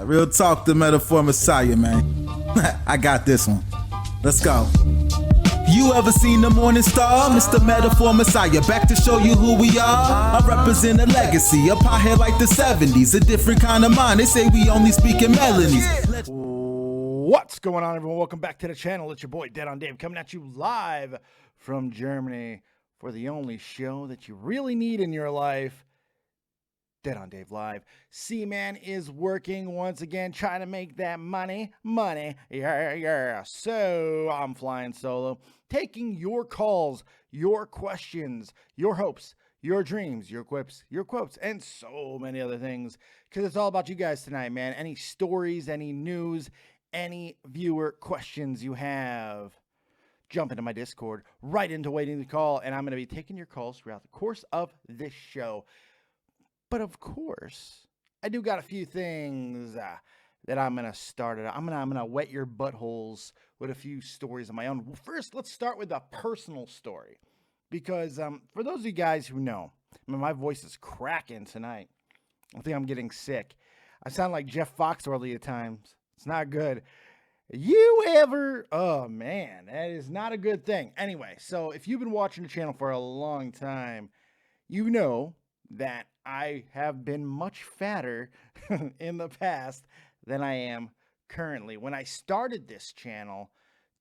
Real talk, the metaphor messiah, man. I got this one. Let's go. You ever seen the morning star? Mr. Metaphor Messiah, back to show you who we are. I represent a legacy, a pothead like the 70s, a different kind of mind. They say we only speak in melodies. What's going on, everyone? Welcome back to the channel. It's your boy, Dead on Dave, coming at you live from Germany for the only show that you really need in your life, Dead on Dave Live. C-Man is working once again, trying to make that money, yeah. So I'm flying solo, taking your calls, your questions, your hopes, your dreams, your quips, your quotes, and so many other things, because it's all about you guys tonight, man. Any stories, any news, any viewer questions you have, jump into my Discord, right into waiting to call, and I'm going to be taking your calls throughout the course of this show. But of course, I do got a few things that I'm going to start it. I'm going to wet your buttholes with a few stories of my own. First, let's start with a personal story. Because for those of you guys who know, I mean, my voice is cracking tonight. I think I'm getting sick. I sound like Jeff Foxworthy at times. It's not good. Oh man, that is not a good thing. Anyway, so if you've been watching the channel for a long time, you know that I have been much fatter in the past than I am currently. When I started this channel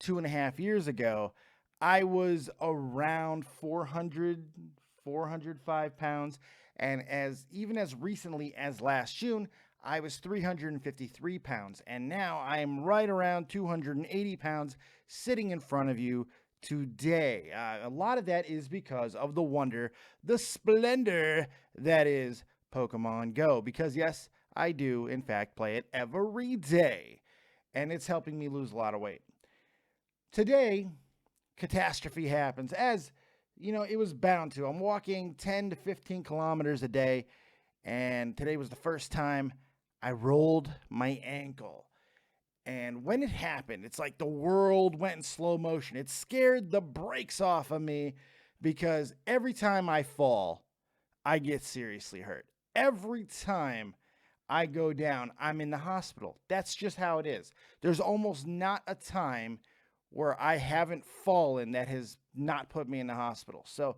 2.5 years ago, I was around 405 pounds. And even as recently as last June, I was 353 pounds. And now I am right around 280 pounds sitting in front of you today. A lot of that is because of the wonder, the splendor that is Pokemon Go. Because yes, I do in fact play it every day, and it's helping me lose a lot of weight. Today, catastrophe happens, as you know, it was bound to. I'm walking 10 to 15 kilometers a day, and today was the first time I rolled my ankle. And when it happened, it's like the world went in slow motion. It scared the brakes off of me, because every time I fall, I get seriously hurt. Every time I go down, I'm in the hospital. That's just how it is. There's almost not a time where I haven't fallen that has not put me in the hospital. So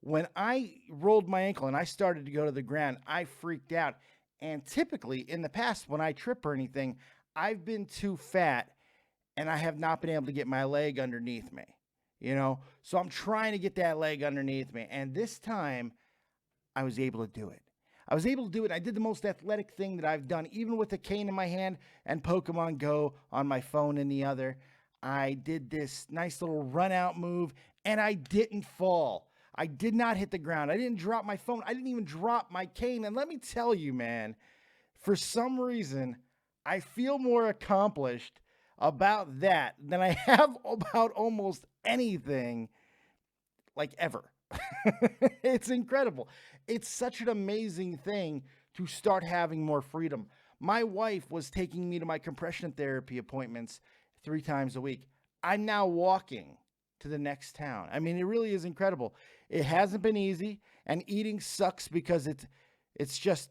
when I rolled my ankle and I started to go to the ground, I freaked out. And typically in the past, when I trip or anything, I've been too fat and I have not been able to get my leg underneath me, you know? So I'm trying to get that leg underneath me. And this time I was able to do it. I was able to do it. I did the most athletic thing that I've done, even with a cane in my hand and Pokemon Go on my phone in the other. I did this nice little run out move and I didn't fall. I did not hit the ground. I didn't drop my phone. I didn't even drop my cane. And let me tell you, man, for some reason, I feel more accomplished about that than I have about almost anything, like, ever. It's incredible. It's such an amazing thing to start having more freedom. My wife was taking me to my compression therapy appointments 3 times a week. I'm now walking to the next town. I mean, it really is incredible. It hasn't been easy, and eating sucks because it's just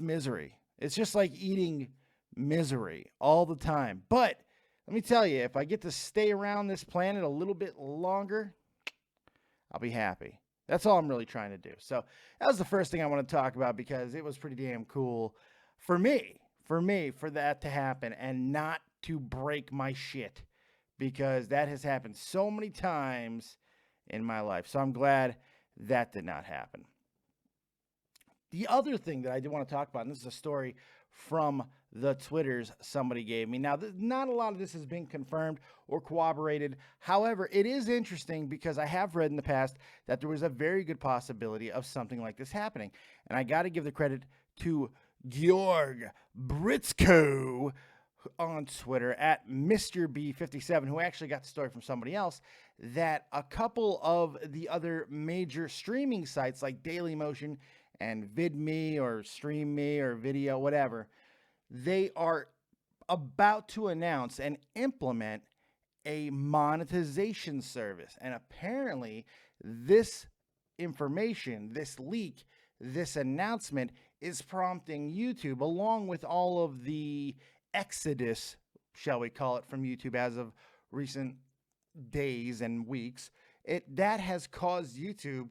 misery. It's just like eating misery all the time. But let me tell you, if I get to stay around this planet a little bit longer, I'll be happy. That's all I'm really trying to do. So that was the first thing I want to talk about, because it was pretty damn cool for that to happen and not to break my shit, because that has happened so many times in my life. So I'm glad that did not happen. The other thing that I did want to talk about, and this is a story from the Twitters somebody gave me. Now, not a lot of this has been confirmed or corroborated. However, it is interesting because I have read in the past that there was a very good possibility of something like this happening. And I got to give the credit to Georg Britzko on Twitter at Mr. B57, who actually got the story from somebody else, that a couple of the other major streaming sites like Dailymotion and VidMe or StreamMe or Video, whatever, they are about to announce and implement a monetization service. And apparently this information, this leak, this announcement is prompting YouTube, along with all of the exodus, shall we call it, from YouTube as of recent days and weeks, that has caused YouTube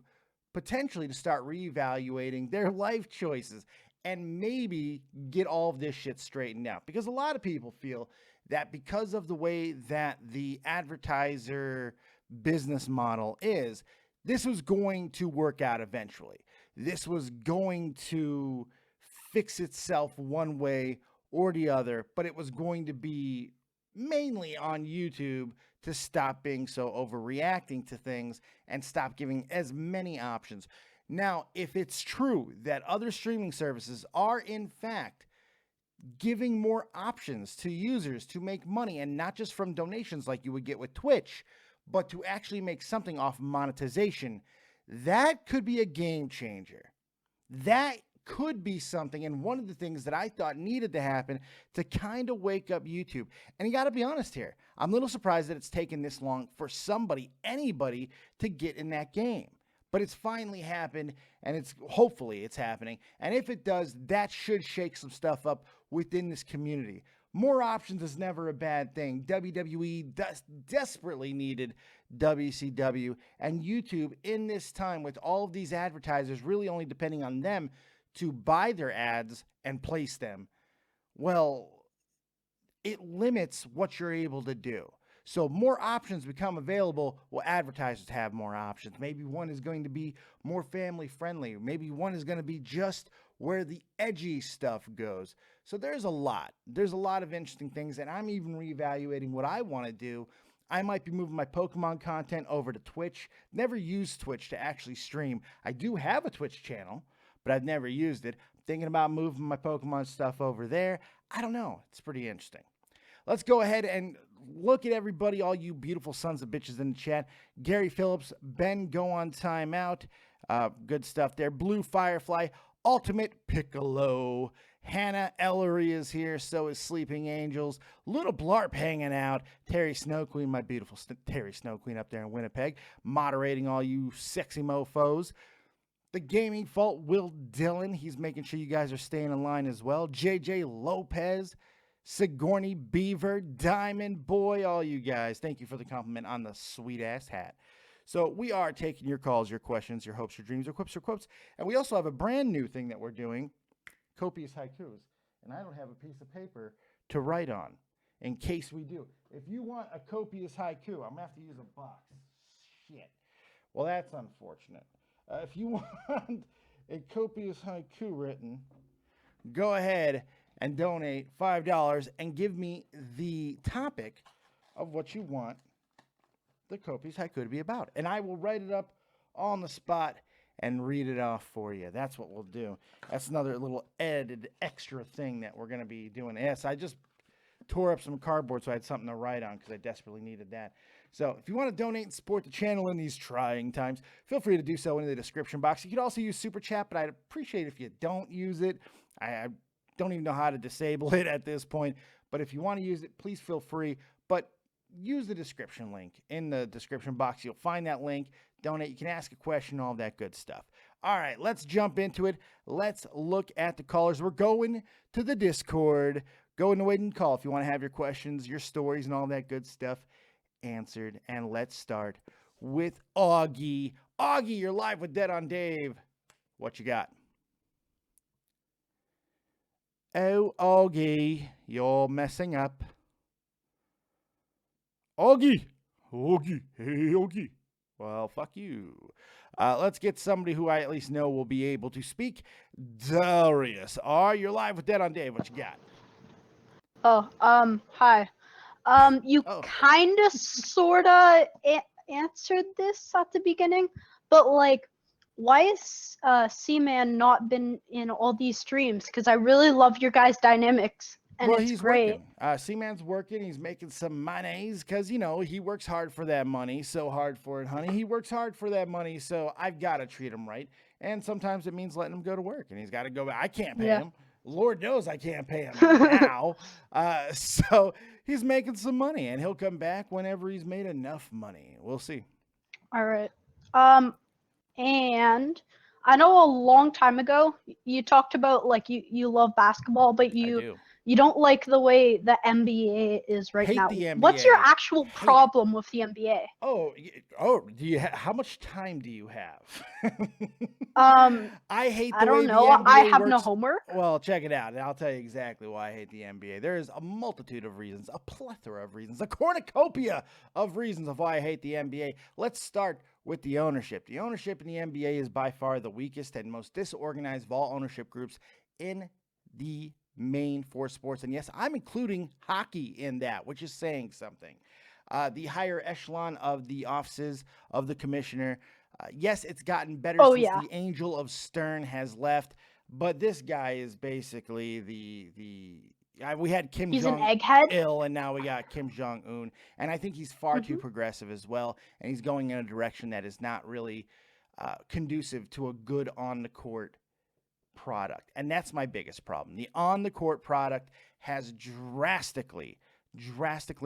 potentially to start reevaluating their life choices and maybe get all of this shit straightened out. Because a lot of people feel that because of the way that the advertiser business model is, this was going to work out eventually. This was going to fix itself one way or the other, but it was going to be mainly on YouTube to stop being so overreacting to things and stop giving as many options. Now, if it's true that other streaming services are in fact giving more options to users to make money, and not just from donations like you would get with Twitch, but to actually make something off monetization, that could be a game changer. That could be something, and one of the things that I thought needed to happen to kind of wake up YouTube. And you got to be honest here, I'm a little surprised that it's taken this long for anybody to get in that game. But it's finally happened, and hopefully it's happening. And if it does, that should shake some stuff up within this community. More options is never a bad thing. WWE desperately needed WCW, and YouTube in this time with all of these advertisers really only depending on them to buy their ads and place them, well, it limits what you're able to do. So more options become available. Well, advertisers have more options. Maybe one is going to be more family friendly. Maybe one is going to be just where the edgy stuff goes. So there's a lot of interesting things, and I'm even reevaluating what I want to do. I might be moving my Pokemon content over to Twitch. Never used Twitch to actually stream. I do have a Twitch channel, but I've never used it. I'm thinking about moving my Pokemon stuff over there. I don't know. It's pretty interesting. Let's go ahead and look at everybody, all you beautiful sons of bitches in the chat. Gary Phillips, Ben, go on timeout. Good stuff there. Blue Firefly, Ultimate Piccolo. Hannah Ellery is here. So is Sleeping Angels. Little Blarp hanging out. Terry Snow Queen, my beautiful Terry Snow Queen up there in Winnipeg, moderating all you sexy mofos. The Gaming Fault, Will Dillon. He's making sure you guys are staying in line as well. JJ Lopez. Sigourney Beaver, Diamond Boy, all you guys. Thank you for the compliment on the sweet-ass hat. So we are taking your calls, your questions, your hopes, your dreams, your quips, your quotes. And we also have a brand new thing that we're doing, copious haikus. And I don't have a piece of paper to write on in case we do. If you want a copious haiku, I'm going to have to use a box. Shit. Well, that's unfortunate. If you want a copious haiku written, go ahead and donate $5 and give me the topic of what you want the copious haiku to be about. And I will write it up on the spot and read it off for you. That's what we'll do. That's another little edited extra thing that we're going to be doing. Yes, I just tore up some cardboard so I had something to write on because I desperately needed that. So if you want to donate and support the channel in these trying times, feel free to do so in the description box. You could also use Super Chat, but I'd appreciate it if you don't use it. I don't even know how to disable it at this point, but if you want to use it, please feel free. But use the description link in the description box. You'll find that link. Donate. You can ask a question, all that good stuff. All right, let's jump into it. Let's look at the callers. We're going to the Discord. Go and wait and call if you want to have your questions, your stories, and all that good stuff answered. And let's start with Augie. Augie, you're live with Dead on Dave. What you got? Oh, Augie, you're messing up. Augie, hey, Augie. Well, fuck you. Let's get somebody who I at least know will be able to speak. Darius, you're live with Dead on Dave. What you got? Hi. You kinda, sorta answered this at the beginning, but like, why is C-Man not been in all these streams? Because I really love your guys' dynamics, and it's he's great. Working. C-Man's working. He's making some monies because, you know, he works hard for that money. So hard for it, honey. He works hard for that money, so I've got to treat him right. And sometimes it means letting him go to work, and he's got to go. I can't pay him. Lord knows I can't pay him now. So he's making some money, and he'll come back whenever he's made enough money. We'll see. All right. And I know a long time ago you talked about like you love basketball, but I do. you don't like the way the NBA is right Hate now. the What's your NBA. actual Hate it. problem with the NBA? Do you how much time do you have? I hate I the way don't the know. NBA I have no works. homework. Well, check it out, and I'll tell you exactly why I hate the NBA. There is a multitude of reasons, a plethora of reasons, a cornucopia of reasons of why I hate the NBA. Let's start with the ownership. The ownership in the NBA is by far the weakest and most disorganized of all ownership groups in the main four sports. And yes, I'm including hockey in that, which is saying something. The higher echelon of the offices of the commissioner. Yes, it's gotten better since the Angel of Stern has left, but this guy is basically we had Kim He's Jong an egghead. Il, and now we got Kim Jong Un, and I think he's far too progressive as well, and he's going in a direction that is not really conducive to a good on the court product, and that's my biggest problem. The on the court product has drastically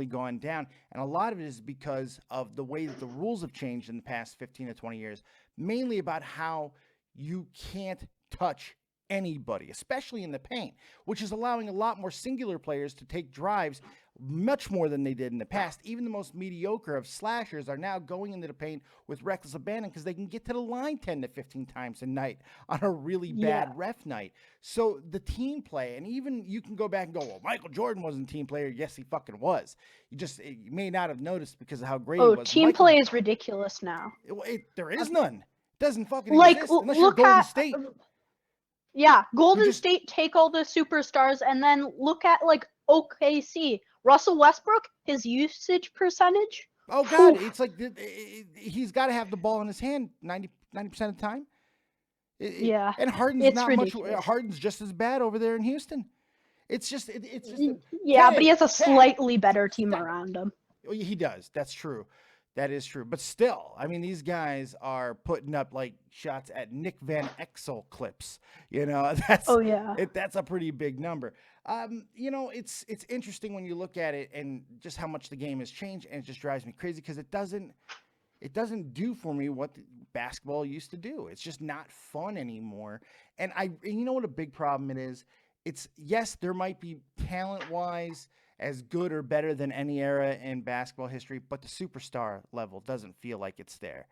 gone down, and a lot of it is because of the way that the rules have changed in the past 15 to 20 years, mainly about how you can't touch anybody, especially in the paint, which is allowing a lot more singular players to take drives much more than they did in the past. Even the most mediocre of slashers are now going into the paint with reckless abandon because they can get to the line 10 to 15 times a night on a really bad ref night. So the team play, and even you can go back and go, well, Michael Jordan wasn't a team player. Yes, he fucking was. You may not have noticed because of how great he was. Team play is ridiculous now. There is none. It doesn't fucking exist unless you're Golden State. Yeah, Golden State take all the superstars, and then look at like OKC. Russell Westbrook, his usage percentage. Oh God, it's like he's got to have the ball in his hand 90% of the time. And Harden's not ridiculous. Much. Harden's just as bad over there in Houston. It's just but he has a slightly better team around him. He does. That's true. That is true. But still, I mean, these guys are putting up like shots at Nick Van Exel clips. You know, that's that's a pretty big number. You know, it's interesting when you look at it and just how much the game has changed, and it just drives me crazy because it doesn't do for me what basketball used to do. It's just not fun anymore. And you know what a big problem it is? It's yes, there might be talent-wise as good or better than any era in basketball history, but the superstar level doesn't feel like it's there.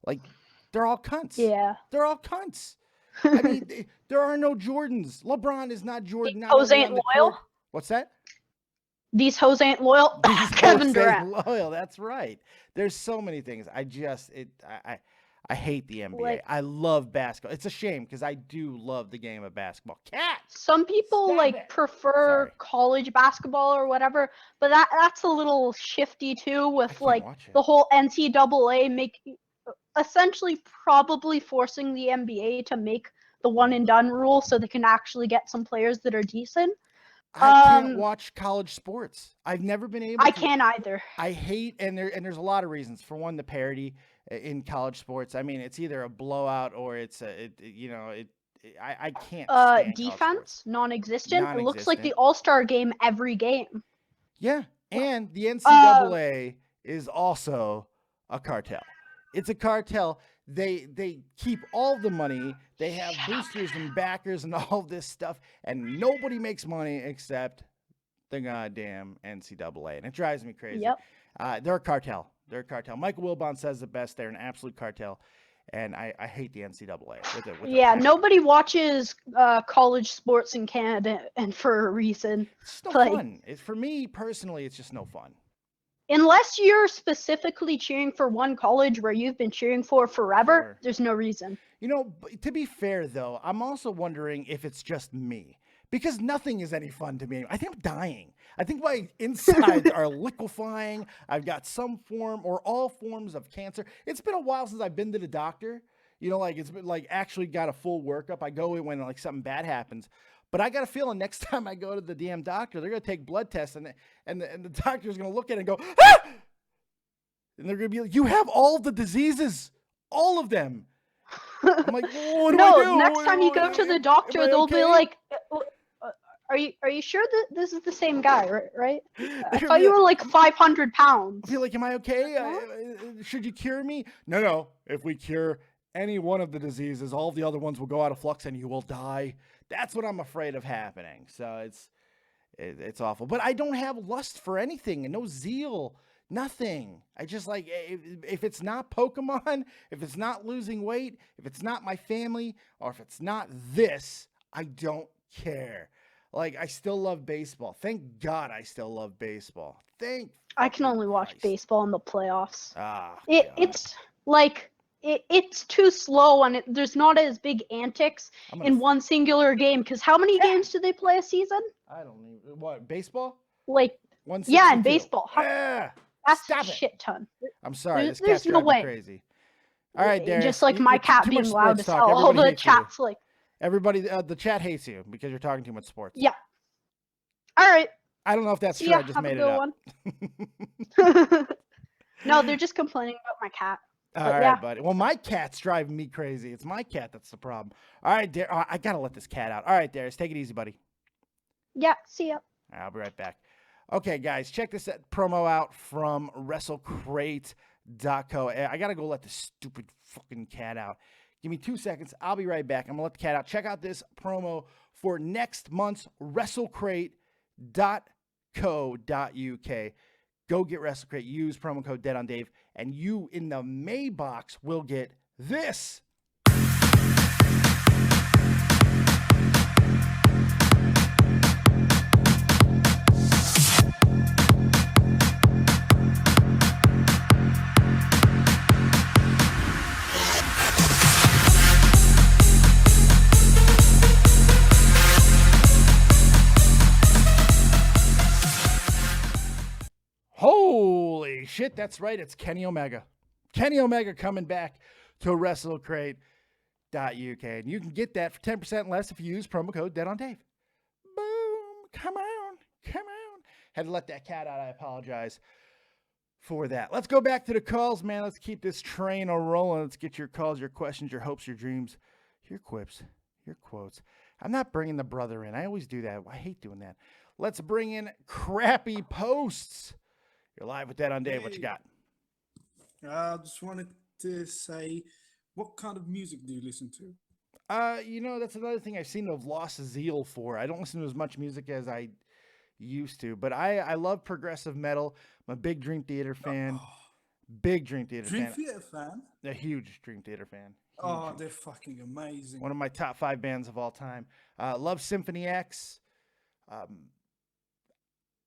Like, they're all cunts. Yeah. They're all cunts. I mean, there are no Jordans. LeBron is not Jordan. These hoes ain't loyal. What's that? These hoes ain't loyal. Kevin Durant. Loyal. That's right. There's so many things. I hate the NBA. Like, I love basketball. It's a shame because I do love the game of basketball. Cat. Some people prefer college basketball or whatever, but that's a little shifty too with like the whole NCAA essentially probably forcing the NBA to make the one and done rule so they can actually get some players that are decent. I can't watch college sports. I've never been able to. I can't either. I hate, and there's a lot of reasons. For one, the parody in college sports. I mean, it's either a blowout or I can't stand defense, non-existent. It looks like the All-Star game every game. Yeah, and the NCAA is also a cartel. It's a cartel. They keep all the money. They have boosters and backers and all this stuff, and nobody makes money except the goddamn NCAA, and it drives me crazy. Yep. They're a cartel. They're a cartel. Michael Wilbon says it best. They're an absolute cartel, and I hate the NCAA. Nobody watches college sports in Canada, and for a reason. It's no fun. For me personally, it's just no fun. Unless you're specifically cheering for one college where you've been cheering for forever, there's no reason. You know, to be fair, though, I'm also wondering if it's just me. Because nothing is any fun to me. I think I'm dying. I think my insides are liquefying. I've got some form or all forms of cancer. It's been a while since I've been to the doctor. You know, like it's been like actually got a full workup. I go in when like something bad happens. But I got a feeling next time I go to the damn doctor, they're going to take blood tests and the doctor's going to look at it and go, ah! And they're going to be like, you have all the diseases, all of them. I'm like, what do I do? Next time you go to the doctor, they'll be like, are you sure that this is the same guy, right? I thought you were like 500 pounds. I feel like, am I okay? Should you cure me? No. If we cure any one of the diseases, all of the other ones will go out of flux and you will die. That's what I'm afraid of happening. So it's awful. But I don't have lust for anything and no zeal, nothing. I just like, if it's not Pokemon, if it's not losing weight, if it's not my family, or if it's not this, I don't care. Like, I still love baseball. Thank God I still love baseball. I can only watch baseball in the playoffs. Ah, it's like it's too slow and there's not as big antics in one singular game. Because how many games do they play a season? I don't even what baseball. Like 162. yeah, in baseball. That's Stop a shit ton. I'm sorry. This There's cat's no driving way. me crazy. All right, Darius. Just like my cat being loud as hell. All the chat's like. Everybody, the chat hates you because you're talking too much sports. Yeah. All right. I don't know if that's true. I just made it up. No, they're just complaining about my cat. All right, buddy. Well, my cat's driving me crazy. It's my cat that's the problem. All right, I gotta let this cat out. All right, Darius, take it easy, buddy. Yeah, see ya. I'll be right back. Okay, guys, check this promo out from WrestleCrate.co. I gotta go let this stupid fucking cat out. Give me 2 seconds. I'll be right back. I'm gonna let the cat out. Check out this promo for next month's WrestleCrate.co.uk. Go get Wrestle Crate. Use promo code DeadOnDave, and you in the May box will get this. Holy shit, that's right. It's Kenny Omega. Kenny Omega coming back to WrestleCrate.uk. And you can get that for 10% less if you use promo code DeadOnDave. Boom. Come on. Come on. Had to let that cat out. I apologize for that. Let's go back to the calls, man. Let's keep this train a-rolling. Let's get your calls, your questions, your hopes, your dreams, your quips, your quotes. I'm not bringing the brother in. I always do that. I hate doing that. Let's bring in Crappy Posts. You're live with Dead on Dave. What you got? I just wanted to say, what kind of music do you listen to? That's another thing I seem to have lost zeal for. I don't listen to as much music as I used to, but I love progressive metal. I'm a big Dream Theater fan. Big Dream Theater fan. Dream Theater fan? A huge Dream Theater fan. Oh, they're fucking amazing. One of my top 5 bands of all time. Love Symphony X.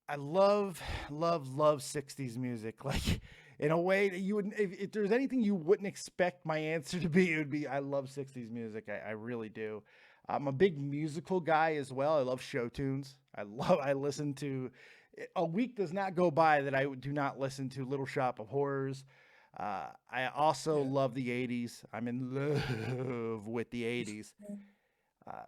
I love 60s music. Like, in a way that you would, if there's anything you wouldn't expect my answer to be, it would be I love 60s music. I really do. I'm a big musical guy as well. I love show tunes. I listen to, a week does not go by that I do not listen to Little Shop of Horrors. I also love the 80s. I'm in love with the 80s.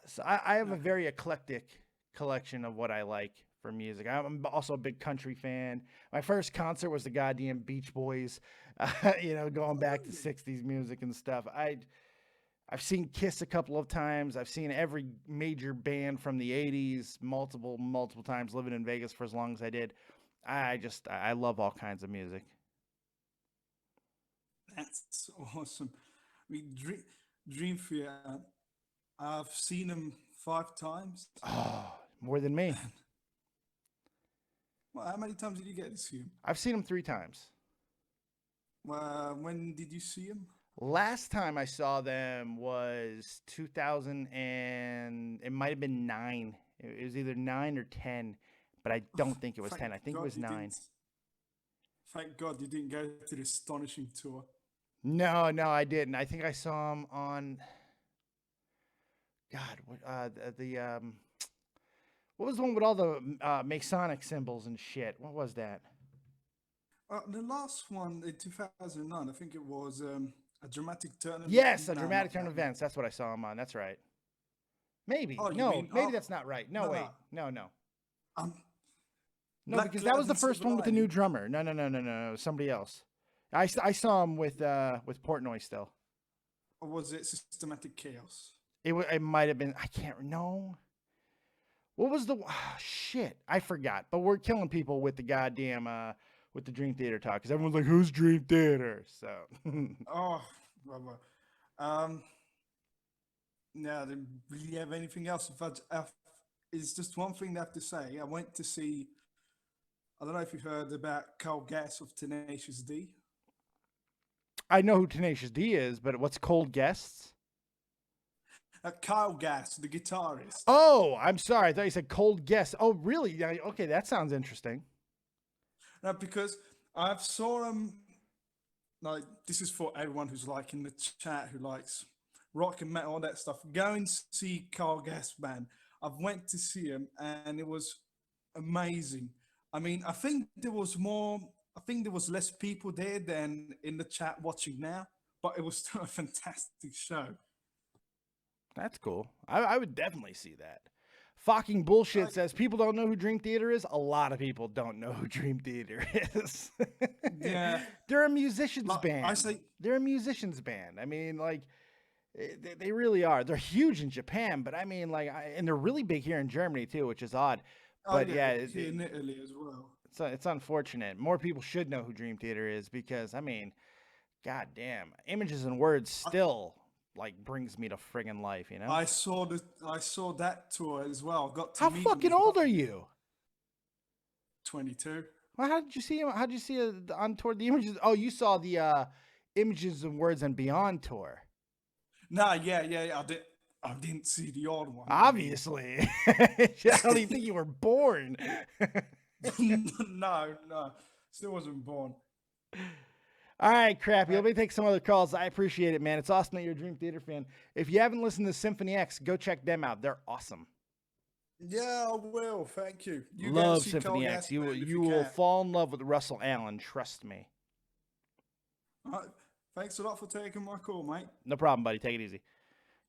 So I have a very eclectic collection of what I like for music. I'm also a big country fan. My first concert was the goddamn Beach Boys, going back to 60s music and stuff. I've seen Kiss a couple of times. I've seen every major band from the 80s multiple times, living in Vegas for as long as I did. I love all kinds of music. That's awesome. I mean, Dream Theater, I've seen them 5 times. Oh, more than me. Well, how many times did you get to see him? I've seen him 3 times. When did you see him? Last time I saw them was 2000 and it might have been 9. It was either 9 or 10, but I don't think it was 10. I think it was 9. Thank God you didn't go to the Astonishing tour. No, I didn't. I think I saw him on. God, what was the one with all the Masonic symbols and shit? What was that? The last one in 2009, I think it was a dramatic turn. Yes, a dramatic turn of events. That's what I saw him on. That's right. Maybe. Oh, maybe that's not right. No, wait. No. No, because that was the first one with the new drummer. No. Somebody else. I saw him with Portnoy still. Or was it Systematic Chaos? It might have been. I can't know. What was the shit? I forgot. But we're killing people with the goddamn with the Dream Theater talk because everyone's like, "Who's Dream Theater?" So. Oh, well. No, I didn't really have anything else. It's just one thing I have to say. I went to see, I don't know if you've heard about Cold Gas of Tenacious D. I know who Tenacious D is, but what's Cold Guests? Kyle Gass, the guitarist. Oh, I'm sorry. I thought you said Cold Guests. Oh, really? Yeah, okay, that sounds interesting. No, because I've saw him, like, this is for everyone who's like in the chat who likes rock and metal, all that stuff. Go and see Kyle Gass band. I've went to see him and it was amazing. I mean, I think there was less people there than in the chat watching now, but it was still a fantastic show. That's cool. I would definitely see that. Fucking bullshit says people don't know who Dream Theater is. A lot of people don't know who Dream Theater is. Yeah. They're a musician's band. say They're a musician's band. I mean, like, they really are. They're huge in Japan, but I mean, like, and they're really big here in Germany too, which is odd. But in Italy as well. It's unfortunate. More people should know who Dream Theater is because, I mean, goddamn, Images and Words still like brings me to friggin' life, you know? I saw that tour as well. Got to How meet fucking old are you? 22. Well, how did you see him? How did you see it on tour? The Images? Oh, you saw the Images and Words and Beyond tour. Nah, yeah. I didn't see the old one. Obviously. I don't even think you were born. No. Still wasn't born. All right, Crappy. Let me take some other calls. I appreciate it, man. It's awesome that you're a Dream Theater fan. If you haven't listened to Symphony X, go check them out. They're awesome. Yeah, I will. Thank you. You Love guys see Symphony Cold X. Gas You Band if will can. fall in love with Russell Allen. Trust me. All right. Thanks a lot for taking my call, mate. No problem, buddy. Take it easy.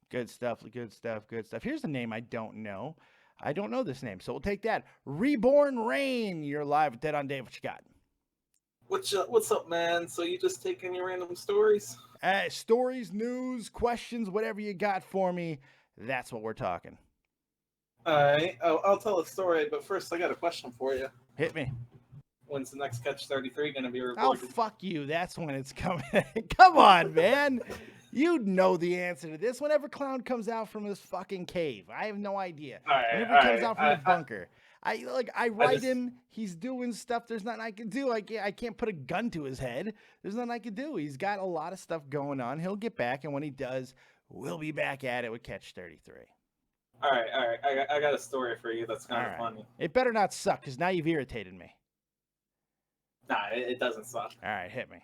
Good stuff. Here's the name I don't know. I don't know this name, so we'll take that. Reborn Rain. You're live with Dead on Dave. What you got? What's up, man? So you just take any random stories? Stories, news, questions, whatever you got for me. That's what we're talking. All right, I'll tell a story, but first I got a question for you. Hit me. When's the next Catch 33 going to be Oh, recorded? fuck you. That's when it's coming. Come on, man. You know the answer to this. Whenever Clown comes out from his fucking cave. I have no idea. Whenever he comes out from the bunker. I write him. He's doing stuff. There's nothing I can do. I can't put a gun to his head. There's nothing I can do. He's got a lot of stuff going on. He'll get back, and when he does, we'll be back at it with Catch 33. All right. I got a story for you that's kind of funny. It better not suck, because now you've irritated me. Nah, it doesn't suck. All right, hit me.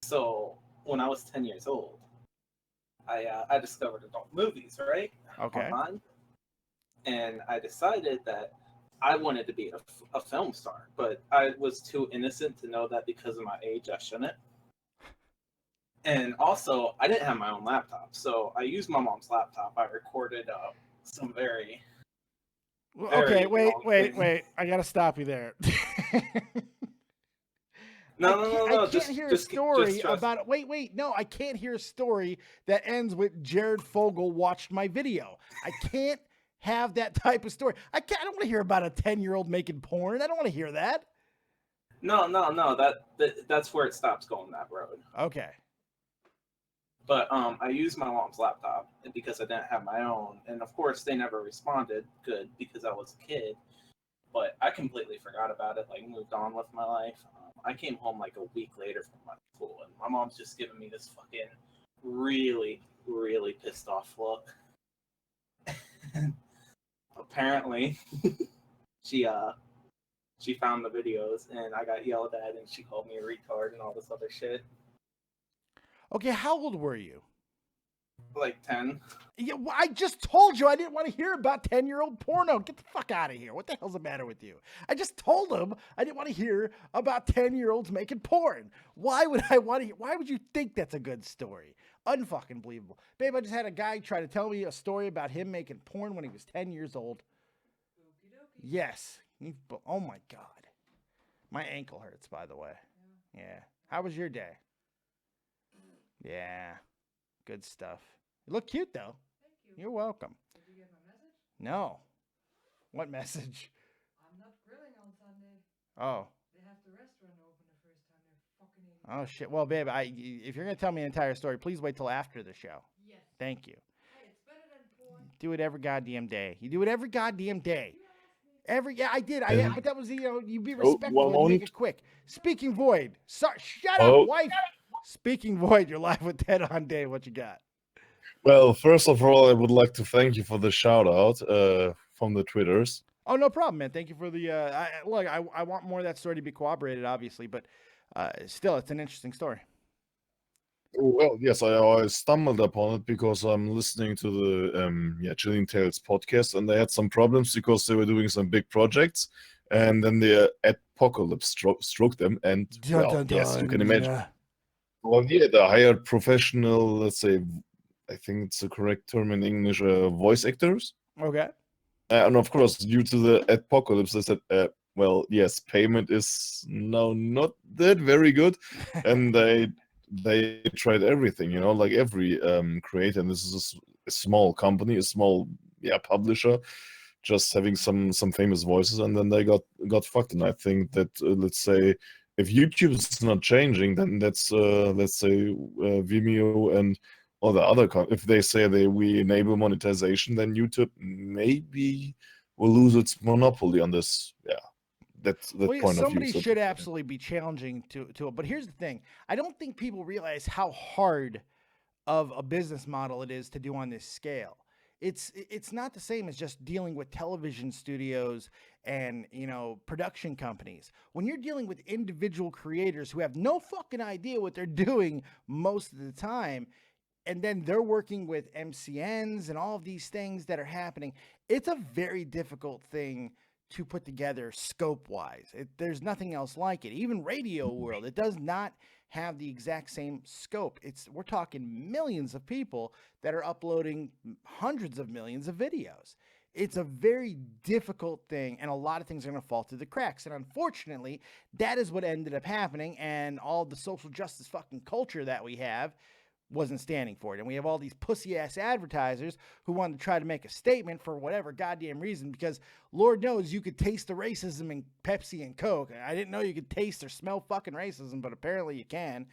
So when I was 10 years old, I discovered adult movies, right? Okay. Online. And I decided that I wanted to be a film star, but I was too innocent to know that because of my age, I shouldn't. And also, I didn't have my own laptop, so I used my mom's laptop. I recorded some very Okay, wait. things. I gotta stop you there. No. I can't hear a story about. Wait. No, I can't hear a story that ends with Jared Fogle watched my video. I can't have that type of story. I don't want to hear about a 10-year-old making porn. I don't want to hear that. No. That's where it stops going that road. Okay. But I used my mom's laptop because I didn't have my own, and of course they never responded good because I was a kid. But I completely forgot about it. Like, moved on with my life. I came home like a week later from my school, and my mom's just giving me this fucking really, really pissed off look. Apparently, she found the videos, and I got yelled at, and she called me a retard and all this other shit. Okay, how old were you? Like 10. Yeah, well, I just told you I didn't want to hear about 10-year-old porno. Get the fuck out of here. What the hell's the matter with you? I just told him I didn't want to hear about 10-year-olds making porn. Why would I want to hear? Why would you think that's a good story? Unfucking believable. Babe, I just had a guy try to tell me a story about him making porn when he was 10 years old. Yes. Oh my God. My ankle hurts, by the way. Yeah. How was your day? Yeah. Good stuff. You look cute, though. Thank you. You're welcome. Did you get my message? No. What message? I'm not grilling on Sunday. Oh. They have the restaurant open the first time. They're fucking idiots. Oh shit. Well, babe, if you're gonna tell me an entire story, please wait till after the show. Yes. Thank you. Hey, it's better than porn. Do it every goddamn day. You do it every goddamn day. Yeah, I did. But that was you be Oh, respectful one and make moment. it quick. Speaking void. Sorry, shut Oh. up, wife. Speaking void. You're live with Ted on Day. What you got? Well, first of all, I would like to thank you for the shout out from the Twitters. Oh, no problem, man. Thank you for the. Look, I want more of that story to be corroborated, obviously, but still, it's an interesting story. Well, yes, I stumbled upon it because I'm listening to the Chilling Tales podcast, and they had some problems because they were doing some big projects, and then the apocalypse struck them, and yes, you can imagine. Yeah. Well, yeah, the hired professional, let's say, I think it's the correct term in English, voice actors. Okay. And of course, due to the apocalypse, they said, well, yes, payment is now not that very good, and they tried everything, like every creator. And this is a small company, a small publisher, just having some famous voices, and then they got fucked. And I think that let's say if YouTube is not changing, then that's let's say Vimeo and all the other if they say we enable monetization, then YouTube maybe will lose its monopoly on this. That's the point of view. Somebody should absolutely be challenging to it. But here's the thing. I don't think people realize how hard of a business model it is to do on this scale. It's not the same as just dealing with television studios and, production companies. When you're dealing with individual creators who have no fucking idea what they're doing most of the time, and then they're working with MCNs and all of these things that are happening, it's a very difficult thing to put together scope-wise. There's nothing else like it. Even Radio World, it does not have the exact same scope. We're talking millions of people that are uploading hundreds of millions of videos. It's a very difficult thing, and a lot of things are going to fall through the cracks. And unfortunately, that is what ended up happening, and all the social justice fucking culture that we have wasn't standing for it. And we have all these pussy-ass advertisers who wanted to try to make a statement for whatever goddamn reason, because Lord knows you could taste the racism in Pepsi and Coke. I didn't know you could taste or smell fucking racism, but apparently you can.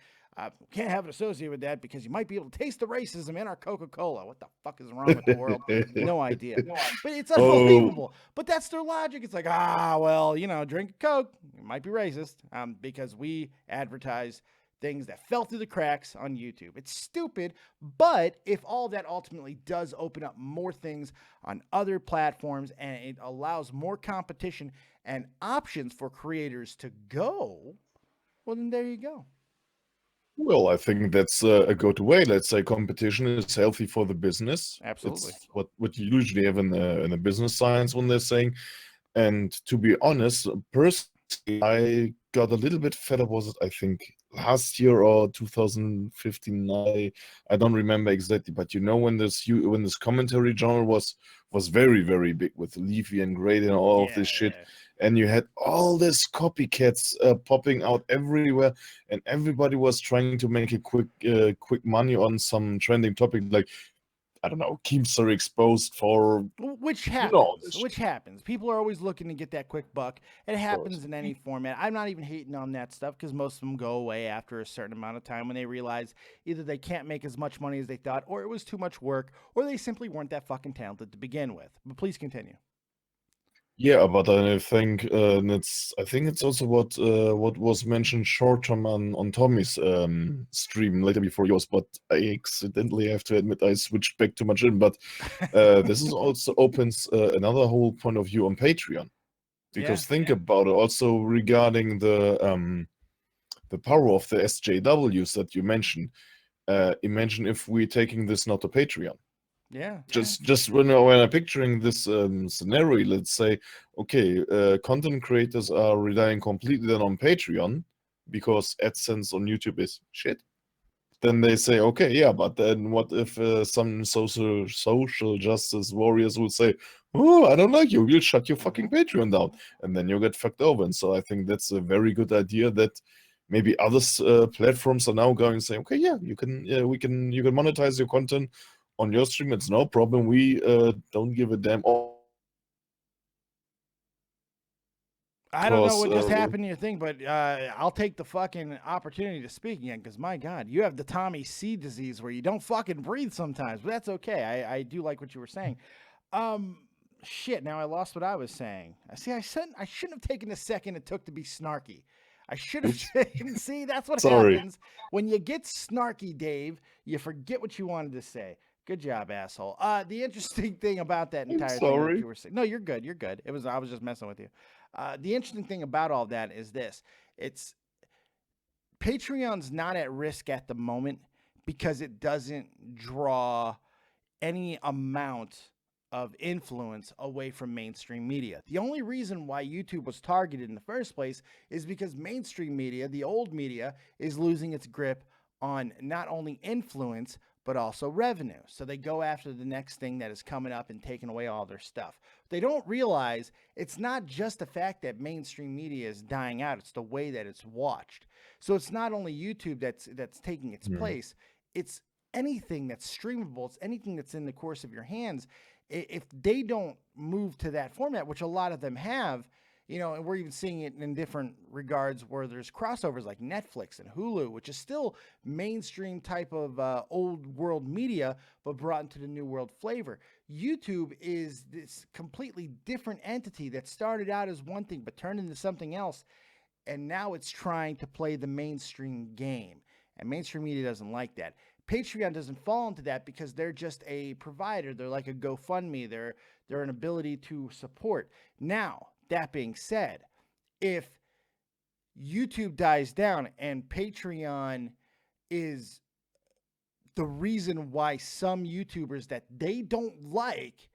Can't have it associated with that because you might be able to taste the racism in our Coca-Cola. What the fuck is wrong with the world? No idea. But it's unbelievable. But that's their logic. It's like, well, drink a Coke. It might be racist because we advertise things that fell through the cracks on YouTube. It's stupid, but if all that ultimately does open up more things on other platforms and it allows more competition and options for creators to go, well, then there you go. Well, I think that's a good way. Let's say competition is healthy for the business. Absolutely. It's what you usually have in the business science when they're saying. And to be honest, personally, I got a little bit fed up. Was it, I think, last year or 2015? I don't remember exactly, but when this commentary genre was very, very big with Leafy and Grady and all of this shit, and you had all this copycats popping out everywhere, and everybody was trying to make a quick money on some trending topic, like, I don't know, Keemstar exposed for... Which happens. People are always looking to get that quick buck. It happens in any format. I'm not even hating on that stuff because most of them go away after a certain amount of time when they realize either they can't make as much money as they thought, or it was too much work, or they simply weren't that fucking talented to begin with. But please continue. Yeah, but I think it's also what was mentioned short term on Tommy's stream later before yours, but I accidentally have to admit I switched back too much in. But this is also opens another whole point of view on Patreon, because think about it also regarding the power of the SJWs that you mentioned. Imagine if we're taking this not to Patreon. Just when I'm picturing this scenario, let's say, okay, content creators are relying completely then on Patreon because AdSense on YouTube is shit. Then they say, okay, but then what if some social justice warriors would say, oh, I don't like you, we'll shut your fucking Patreon down, and then you get fucked over. And so I think that's a very good idea that maybe other platforms are now going to say, okay, you can monetize your content on your stream, it's no problem. We don't give a damn. I don't know what just happened to your thing, but I'll take the fucking opportunity to speak again because, my God, you have the Tommy C disease where you don't fucking breathe sometimes, but that's okay. I do like what you were saying. Shit, now I lost what I was saying. I shouldn't have taken the second it took to be snarky. I should have see, that's what happens when you get snarky, Dave. You forget what you wanted to say. Good job, asshole. The interesting thing about that entire thing that you were saying. No, you're good. You're good. I was just messing with you. The interesting thing about all that is this. It's Patreon's not at risk at the moment because it doesn't draw any amount of influence away from mainstream media. The only reason why YouTube was targeted in the first place is because mainstream media, the old media, is losing its grip on not only influence, but also revenue. So they go after the next thing that is coming up and taking away all their stuff. They don't realize it's not just the fact that mainstream media is dying out, it's the way that it's watched. So it's not only YouTube that's taking its place, it's anything that's streamable, it's anything that's in the course of your hands. If they don't move to that format, which a lot of them have, and we're even seeing it in different regards where there's crossovers like Netflix and Hulu, which is still mainstream type of old world media, but brought into the new world flavor. YouTube is this completely different entity that started out as one thing, but turned into something else. And now it's trying to play the mainstream game. And mainstream media doesn't like that. Patreon doesn't fall into that because they're just a provider. They're like a GoFundMe. They're an ability to support. Now, that being said, if YouTube dies down and Patreon is the reason why some YouTubers that they don't like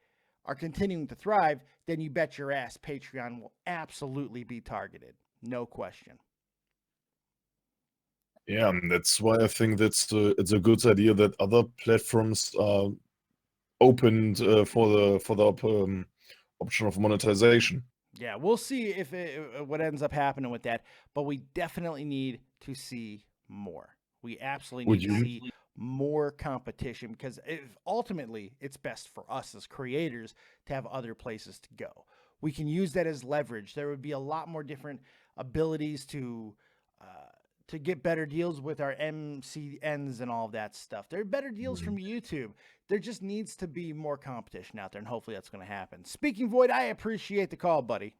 are continuing to thrive, then you bet your ass Patreon will absolutely be targeted. No question. Yeah, and that's why I think it's a good idea that other platforms are opened for the option of monetization. Yeah, we'll see if what ends up happening with that, but we definitely need to see more. We absolutely need to see more competition because ultimately it's best for us as creators to have other places to go. We can use that as leverage. There would be a lot more different abilities to get better deals with our MCNs and all of that stuff. There are better deals from YouTube. There just needs to be more competition out there, and hopefully that's going to happen. Speaking Void, I appreciate the call, buddy.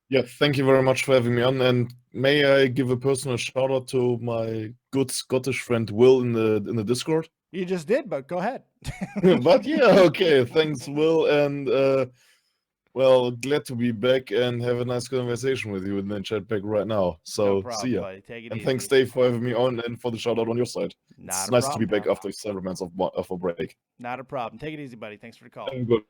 Yeah, thank you very much for having me on, and may I give a personal shout out to my good Scottish friend Will in the Discord? You just did, but go ahead. But yeah, okay, thanks Will, and well, glad to be back and have a nice conversation with you in the chat back right now. So, no problem, see ya. Buddy. Take it and easy. Thanks, Dave, for having me on and for the shout out on your side. It's nice to be back after several months of a break. Not a problem. Take it easy, buddy. Thanks for the call. I'm good.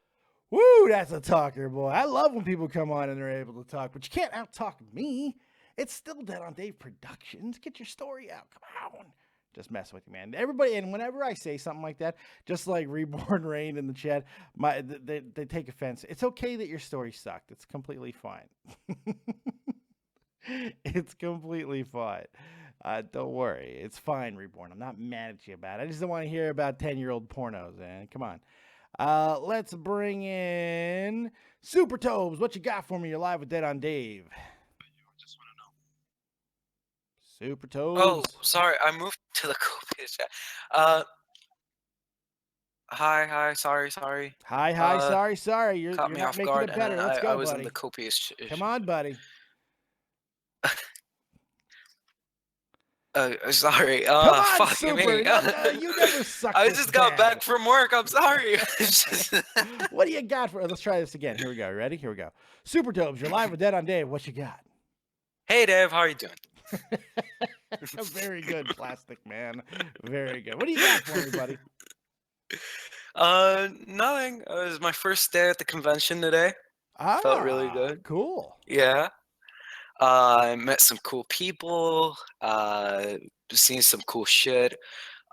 Woo, that's a talker, boy. I love when people come on and they're able to talk, but you can't out-talk me. It's still Dead on Dave Productions. Get your story out. Come on. Just mess with you, man. Everybody, and whenever I say something like that, just like Reborn Rain in the chat, they take offense. It's okay that your story sucked. It's completely fine. It's completely fine. Don't worry. It's fine, Reborn. I'm not mad at you about it. I just don't want to hear about 10-year-old pornos, man. Come on. Let's bring in Super Tobes. What you got for me? You're live with Dead on Dave. Super Toes. Oh, sorry, I moved to the copious chat. Hi, sorry. Hi, sorry. You're Caught me not off making guard, it better. and Let's go, I was buddy. in the copious. Come on, buddy. Sorry. Come on, fuck Super. me. You never sucked. I this just got bad. back from work. I'm sorry. What do you got for? Let's try this again. Here we go. Ready? Here we go. Super Tobes, you're live with Dead on Dave. What you got? Hey, Dave. How are you doing? Very good, Plastic Man. Very good. What do you got for me, buddy? Nothing. It was my first day at the convention today. Felt really good. Cool. Yeah. I met some cool people. Seen some cool shit.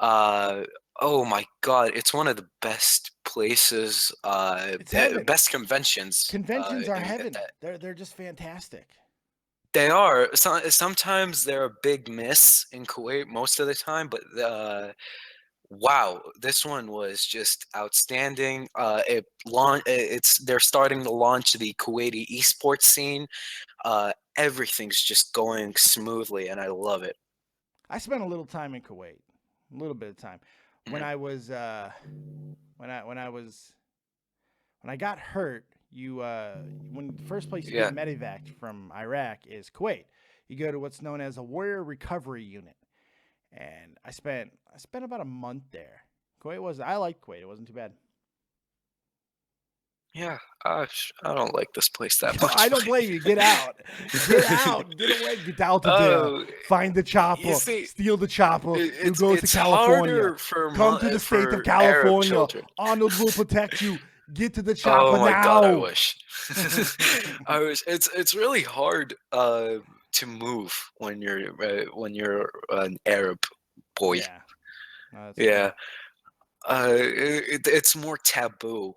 Oh my god, it's one of the best places. Best conventions. Conventions are heaven. They're just fantastic. They are. Sometimes they're a big miss in Kuwait most of the time, but wow, this one was just outstanding. They're starting to launch the Kuwaiti esports scene. Everything's just going smoothly, and I love it. I spent a little time in Kuwait, a little bit of time when I was when I got hurt. When the first place you Yeah. get medevac from Iraq is Kuwait. You go to what's known as a warrior recovery unit, and I spent about a month there. I liked Kuwait. It wasn't too bad. Yeah, I don't like this place that much. I don't blame you. Get out. Get out. Get away. Get out of Oh, there. Find the chopper. see, Steal the chopper. You it's go to California. harder for Come to the state of Arab California. children. Arnold will protect you. Get to the chopper Oh my now. god, I wish. It's really hard to move when you're an Arab boy. Yeah. No, that's Yeah. cool. It's more taboo.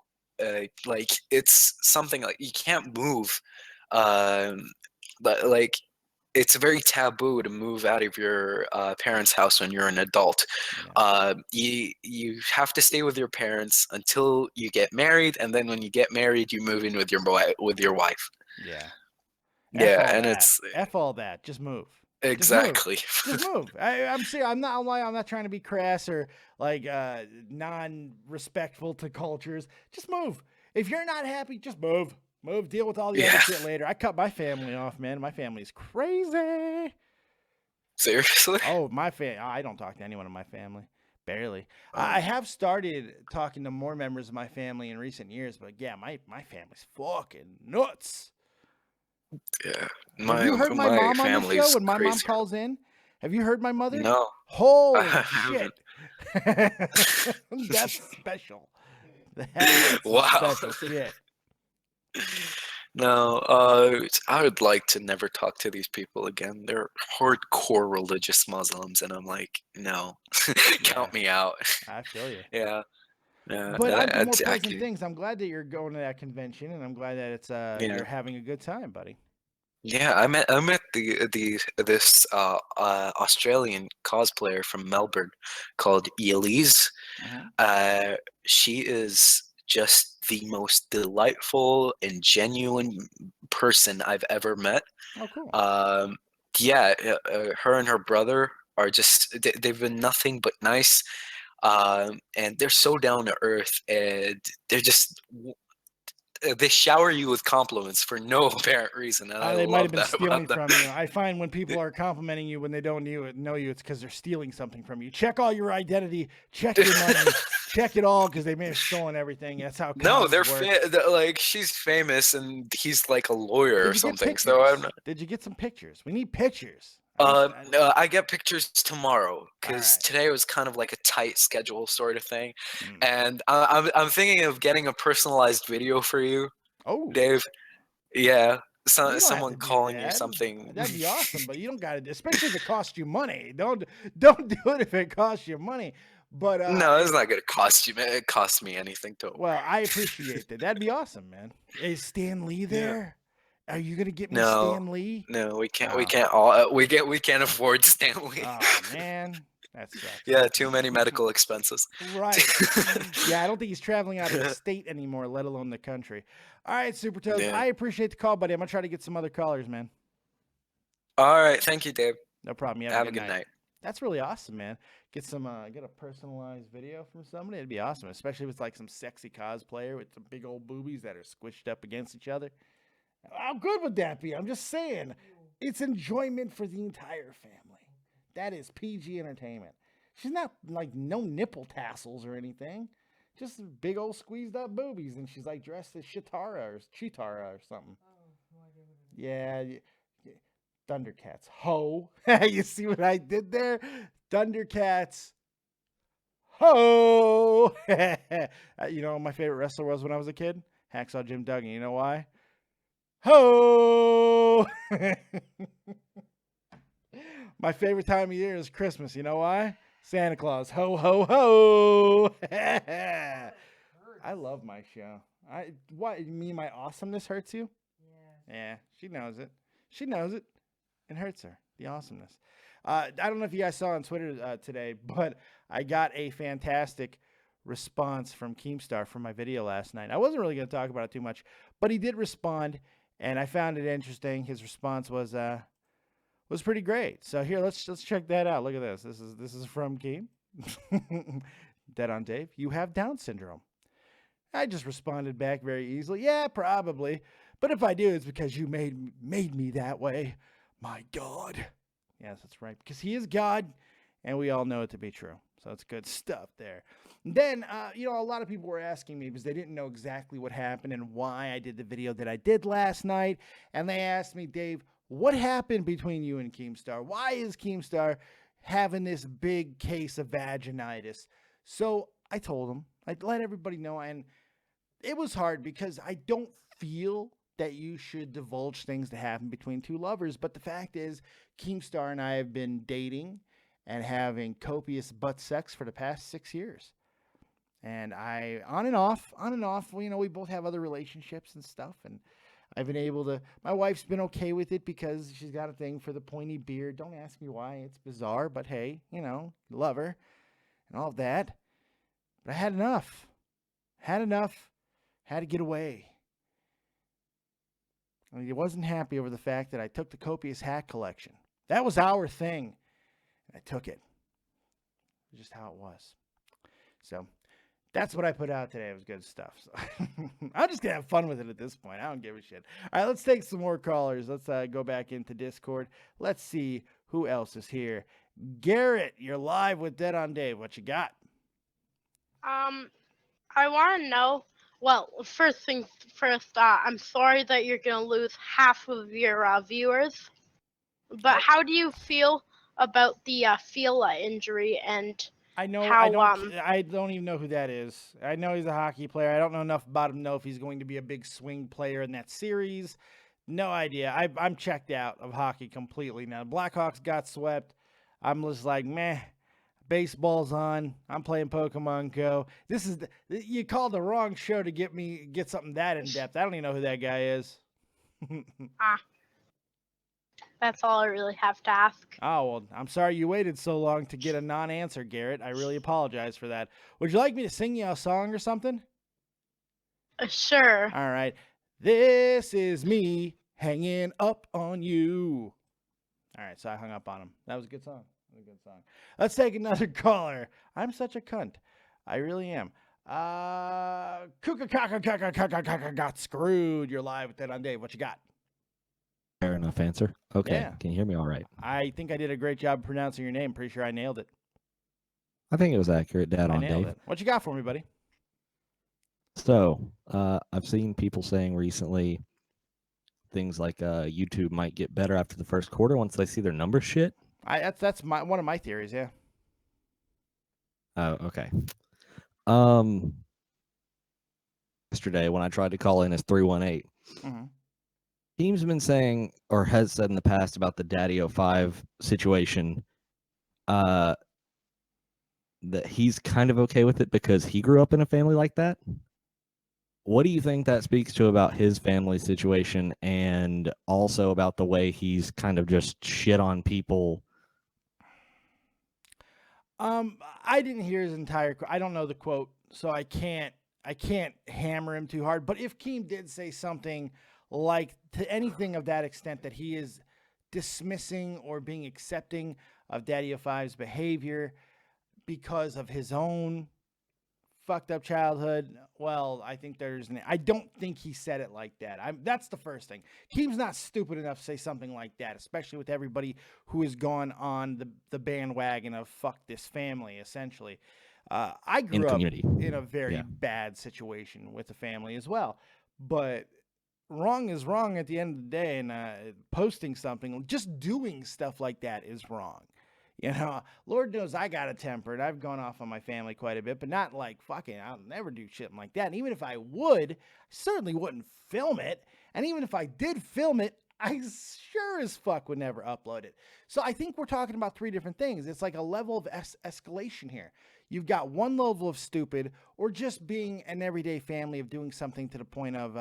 Like it's something like you can't move. But like it's very taboo to move out of your parents' house when you're an adult. Yeah. You have to stay with your parents until you get married, and then when you get married, you move in with your wife. Yeah. Yeah, all and that. it's F all that. Just move. exactly. Just move. I'm serious. I'm not trying to be crass or like non-respectful to cultures. Just move. If you're not happy, just move. Move. Deal with all the other Yeah. shit later. I cut my family off, man. My family's crazy. Seriously? Oh, I don't talk to anyone in my family. Barely. I have started talking to more members of my family in recent years, but yeah, my family's fucking nuts. Yeah. Have you heard my mom on the family's show when my mom crazy. calls in? Have you heard my mother? No. Holy haven't. shit. That's special. That's Wow. special shit. No, I would like to never talk to these people again. They're hardcore religious Muslims, and I'm like, no, count me out. I feel you. Yeah, yeah. But on to more I pleasant can- things. I'm glad that you're going to that convention, and I'm glad that it's you're having a good time, buddy. Yeah, I met this Australian cosplayer from Melbourne called Elise. She is just the most delightful and genuine person I've ever met. Oh, cool. Yeah, her and her brother are just they've been nothing but nice, and they're so down to earth, and they're just they shower you with compliments for no apparent reason, and I They might have love been that stealing about them. from you. I find when people are complimenting you when they don't know you, it's because they're stealing something from you. Check all your identity. Check your money. Check it all because they may have stolen everything. That's how. No, cons work. they're like she's famous and he's like a lawyer or Did you get something. So I'm pictures? not. Did you get some pictures? We need pictures. No, I get pictures tomorrow because Alright. today was kind of like a tight schedule sort of thing, Mm. and I'm thinking of getting a personalized video for you, Oh, Dave. Yeah, you don't have someone to do calling you that. something. That'd be awesome, but you don't got to. Especially if it costs you money. Don't do it if it costs you money. But No, it's not gonna cost you. It costs me anything to. well, I appreciate that. That'd be awesome, man. Is Stan Lee there? Are you gonna get me No. Stan Lee? No, we can't. Oh. We can't afford Stanley. Oh man, that sucks. Yeah, too many medical expenses. Right. Yeah, I don't think he's traveling out of the state anymore, let alone the country. All right, Super Toes. Yeah. I appreciate the call, buddy. I'm gonna try to get some other callers, man. All right, thank you, Dave. No problem. You Have a good night. That's really awesome, man. Get a personalized video from somebody. It'd be awesome, especially if it's like some sexy cosplayer with some big old boobies that are squished up against each other. How good would that be? I'm just saying, it's enjoyment for the entire family. That is PG entertainment. She's not like no nipple tassels or anything. Just big old squeezed up boobies, and she's like dressed as Chitara or something. Yeah, Thundercats. Ho. You see what I did there? Thundercats. Ho. You know what my favorite wrestler was when I was a kid? Hacksaw Jim Duggan. You know why? Ho. My favorite time of year is Christmas. You know why? Santa Claus. Ho, ho, ho. I love my show. What, you mean my awesomeness hurts you? Yeah, she knows it. She knows it. It hurts her. The awesomeness. I don't know if you guys saw on Twitter today, but I got a fantastic response from Keemstar from my video last night. I wasn't really going to talk about it too much, but he did respond, And I found it interesting. His response was pretty great. So here, let's check that out. Look at this. This is from Keem. Dead on Dave. You have Down syndrome. I just responded back very easily. Yeah, probably. But if I do, it's because you made me that way. My God. Yes, that's right. Because he is God, and we all know it to be true. So it's good stuff there. Then, a lot of people were asking me because they didn't know exactly what happened and why I did the video that I did last night. And they asked me, Dave, what happened between you and Keemstar? Why is Keemstar having this big case of vaginitis? So I told them. I let everybody know. And it was hard because I don't feel that you should divulge things that happen between two lovers. But the fact is, Keemstar and I have been dating and having copious butt sex for the past 6 years. And on and off, we both have other relationships and stuff. And I've been able to, my wife's been okay with it because she's got a thing for the pointy beard. Don't ask me why. It's bizarre, but hey, love her and all of that. But I had enough. Had to get away. I wasn't happy over the fact that I took the copious hat collection. That was our thing. And I took it. It's just how it was. So that's what I put out today. It was good stuff. So I'm just going to have fun with it at this point. I don't give a shit. All right, let's take some more callers. Let's go back into Discord. Let's see who else is here. Garrett, you're live with Dead on Dave. What you got? I want to know, well, first things first, I'm sorry that you're going to lose half of your viewers, but how do you feel about the Fila injury and I don't even know who that is. I know he's a hockey player. I don't know enough about him to know if he's going to be a big swing player in that series. No idea. I'm checked out of hockey completely now. Blackhawks got swept. I'm just like, meh. Baseball's on. I'm playing Pokemon Go. You called the wrong show to get something that in depth. I don't even know who that guy is. That's all I really have to ask. Oh, well, I'm sorry you waited so long to get a non-answer, Garrett. I really apologize for that. Would you like me to sing you a song or something? Sure. All right. This is me hanging up on you. All right, so I hung up on him. That was a good song. Let's take another caller. I'm such a cunt. I really am. Got screwed. You're live with Dead on Dave. What you got? Fair enough answer. Okay. Yeah. Can you hear me all right? I think I did a great job pronouncing your name. Pretty sure I nailed it. I think it was accurate, Dead on Dave. It. What you got for me, buddy? So, I've seen people saying recently things like YouTube might get better after the first quarter once they see their numbers shit. That's one of my theories, yeah. Oh, okay. Yesterday when I tried to call in as 318, Team's been saying, or has said in the past about the Daddy 05 situation, that he's kind of okay with it because he grew up in a family like that. What do you think that speaks to about his family situation and also about the way he's kind of just shit on people? I didn't hear his entire I don't know the quote, so I can't hammer him too hard. But if Keem did say something like to anything of that extent that he is dismissing or being accepting of Daddy 05's behavior because of his own fucked up childhood, well, I think I don't think he said it like that. That's the first thing. Keem's not stupid enough to say something like that, especially with everybody who has gone on the bandwagon of fuck this family, essentially. I grew up in a very bad situation with the family as well, but wrong is wrong at the end of the day, and posting something, just doing stuff like that is wrong. Lord knows I got a temper, and I've gone off on my family quite a bit, but not like fucking, I'll never do shit like that. And even if I would, I certainly wouldn't film it. And even if I did film it, I sure as fuck would never upload it. So I think we're talking about three different things. It's like a level of escalation here. You've got one level of stupid, or just being an everyday family of doing something to the point of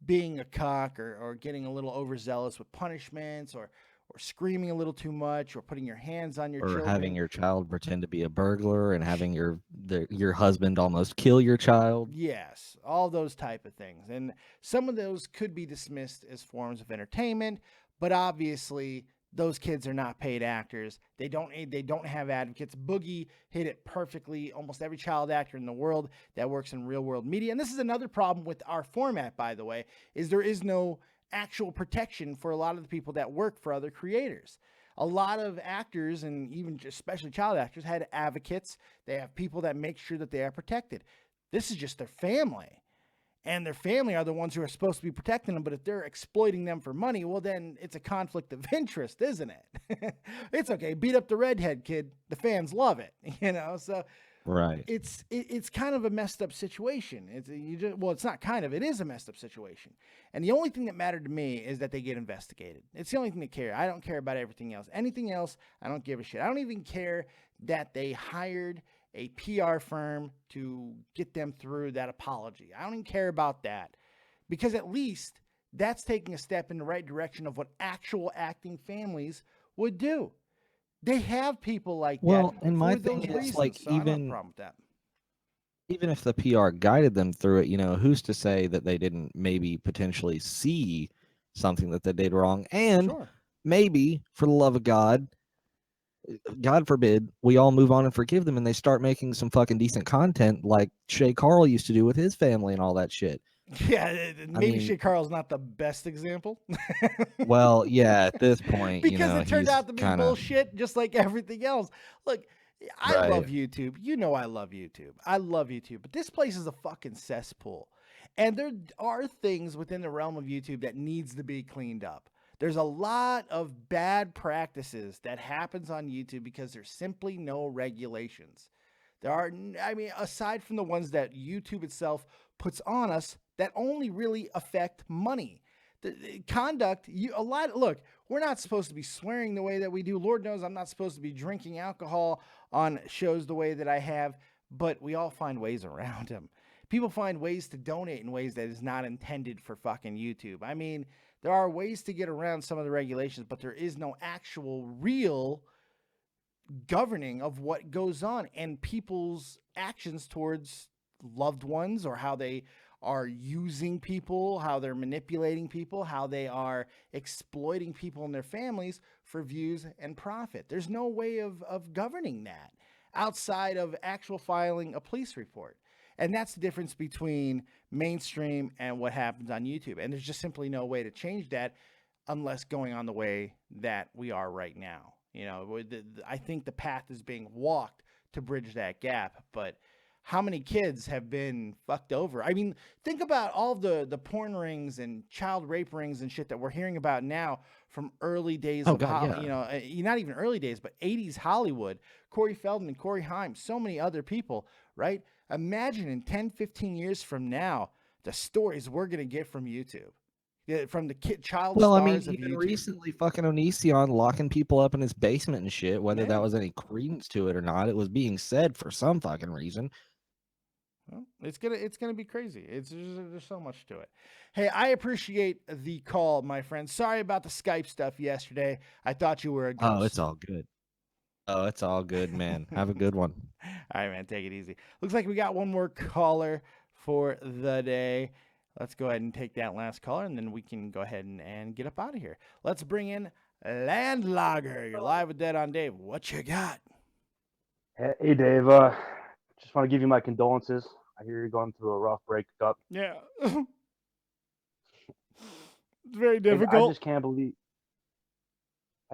being a cock or getting a little overzealous with punishments or or screaming a little too much, or putting your hands on your Or children. having your child pretend to be a burglar and having your husband almost kill your child. Yes, all those type of things. And some of those could be dismissed as forms of entertainment, but obviously those kids are not paid actors. They don't have advocates. Boogie hit it perfectly. Almost every child actor in the world that works in real world media. And this is another problem with our format, by the way, is there is no actual protection for a lot of the people that work for other creators. A lot of actors, and even especially child actors, had advocates. They have people that make sure that they are protected. This is just their family. And their family are the ones who are supposed to be protecting them. But if they're exploiting them for money, well, then it's a conflict of interest, isn't it? It's okay. Beat up the redhead kid. The fans love it, So Right. it's kind of a messed up situation. It's not kind of. It is a messed up situation. And the only thing that mattered to me is that they get investigated. It's the only thing that care. I don't care about everything else. Anything else, I don't give a shit. I don't even care that they hired a PR firm to get them through that apology. I don't even care about that, because at least that's taking a step in the right direction of what actual acting families would do. They have people like that. Well, and my for thing those is, reasons, like, so I don't have a even problem with that. even if the PR guided them through it, who's to say that they didn't maybe potentially see something that they did wrong? And Sure. maybe, for the love of God, God forbid, we all move on and forgive them and they start making some fucking decent content like Shay Carl used to do with his family and all that shit. Yeah, maybe Shay Carl's not the best example. Well, yeah, at this point, because it turned he's out to be kinda, bullshit, just like everything else. Look, I Right. love YouTube. I love YouTube. I love YouTube. But this place is a fucking cesspool. And there are things within the realm of YouTube that needs to be cleaned up. There's a lot of bad practices that happens on YouTube because there's simply no regulations. There are, aside from the ones that YouTube itself puts on us that only really affect money. The conduct, look, we're not supposed to be swearing the way that we do. Lord knows I'm not supposed to be drinking alcohol on shows the way that I have, but we all find ways around them. People find ways to donate in ways that is not intended for fucking YouTube. There are ways to get around some of the regulations, but there is no actual real governing of what goes on and people's actions towards loved ones, or how they are using people, how they're manipulating people, how they are exploiting people and their families for views and profit. There's no way of governing that outside of actual filing a police report. And that's the difference between mainstream and what happens on YouTube. And there's just simply no way to change that unless going on the way that we are right now. I think the path is being walked to bridge that gap, but how many kids have been fucked over? Think about all the porn rings and child rape rings and shit that we're hearing about now from early days of not even early days, but 80s Hollywood. Corey Feldman, Corey Haim, so many other people, right? Imagine in 10, 15 years from now, the stories we're going to get from YouTube. From the child stars of even YouTube. recently, fucking Onision locking people up in his basement and shit, whether that was any credence to it or not, it was being said for some fucking reason. Well, it's gonna be crazy. There's so much to it. Hey, I appreciate the call, my friend. Sorry about the Skype stuff yesterday. I thought you were a ghost. Oh, it's all good. Oh, it's all good, man. Have a good one. All right, man. Take it easy. Looks like we got one more caller for the day. Let's go ahead and take that last caller, and then we can go ahead and get up out of here. Let's bring in Landlogger. You're live with Dead on Dave. What you got? Hey, Dave. Just want to give you my condolences. I hear you're going through a rough breakup. Yeah. It's very difficult. I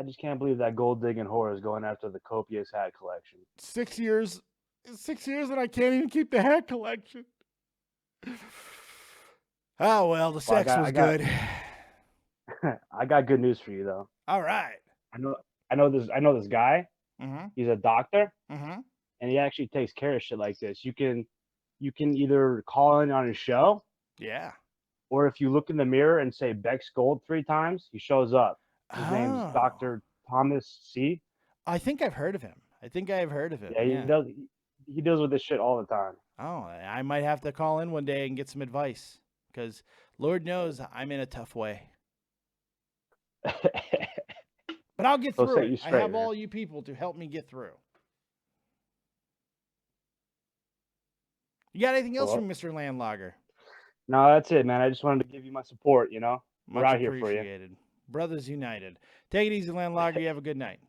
just can't believe that gold digging whore is going after the copious hat collection. 6 years and I can't even keep the hat collection. Oh, well, the sex was good. I got good news for you, though. All right. I know this guy. Mm-hmm. He's a doctor, mm-hmm. and he actually takes care of shit like this. You can either call in on his show, yeah, or if you look in the mirror and say Bex Gold 3 times, he shows up. His name's Dr. Thomas C. I think I've heard of him. Yeah, he deals with this shit all the time. Oh, I might have to call in one day and get some advice, because Lord knows I'm in a tough way. But I'll get They'll through set it. you I straight, have man. all you people to help me get through. You got anything else Well, from Mr. Landlogger? No, that's it, man. I just wanted to give you my support, you know? We're Much out here for you. appreciated. Brothers United. Take it easy, Landlogger. You have a good night.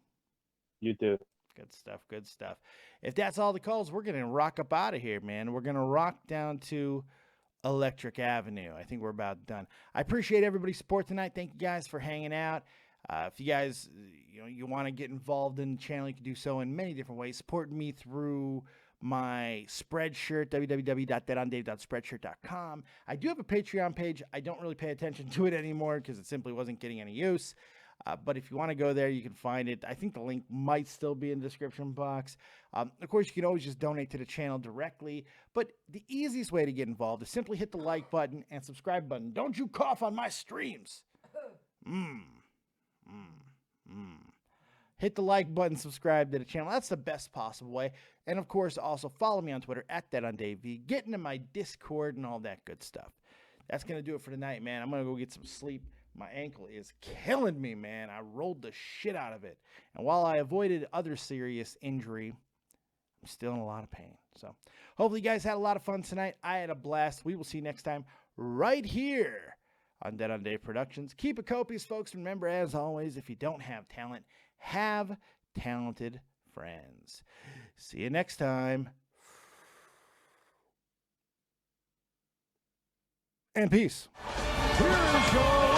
You too. Good stuff. Good stuff. If that's all the calls, we're going to rock up out of here, man. We're going to rock down to Electric Avenue. I think we're about done. I appreciate everybody's support tonight. Thank you guys for hanging out. If you guys, you want to get involved in the channel, you can do so in many different ways. Support me through my Spreadshirt, www.thatondave.spreadshirt.com. I do have a Patreon page. I don't really pay attention to it anymore because it simply wasn't getting any use. But if you want to go there, you can find it. I think the link might still be in the description box. Of course, you can always just donate to the channel directly. But the easiest way to get involved is simply hit the like button and subscribe button. Don't you cough on my streams. Hit the like button, subscribe to the channel. That's the best possible way. And of course, also follow me on Twitter at ThatOnDaveV. Get into my Discord and all that good stuff. That's going to do it for tonight, man. I'm going to go get some sleep. My ankle is killing me, man. I rolled the shit out of it. And while I avoided other serious injury, I'm still in a lot of pain. So hopefully you guys had a lot of fun tonight. I had a blast. We will see you next time right here on Dead on Dave Productions. Keep it copious, folks. Remember, as always, if you don't have talent, have talented friends. See you next time. And peace. Here's your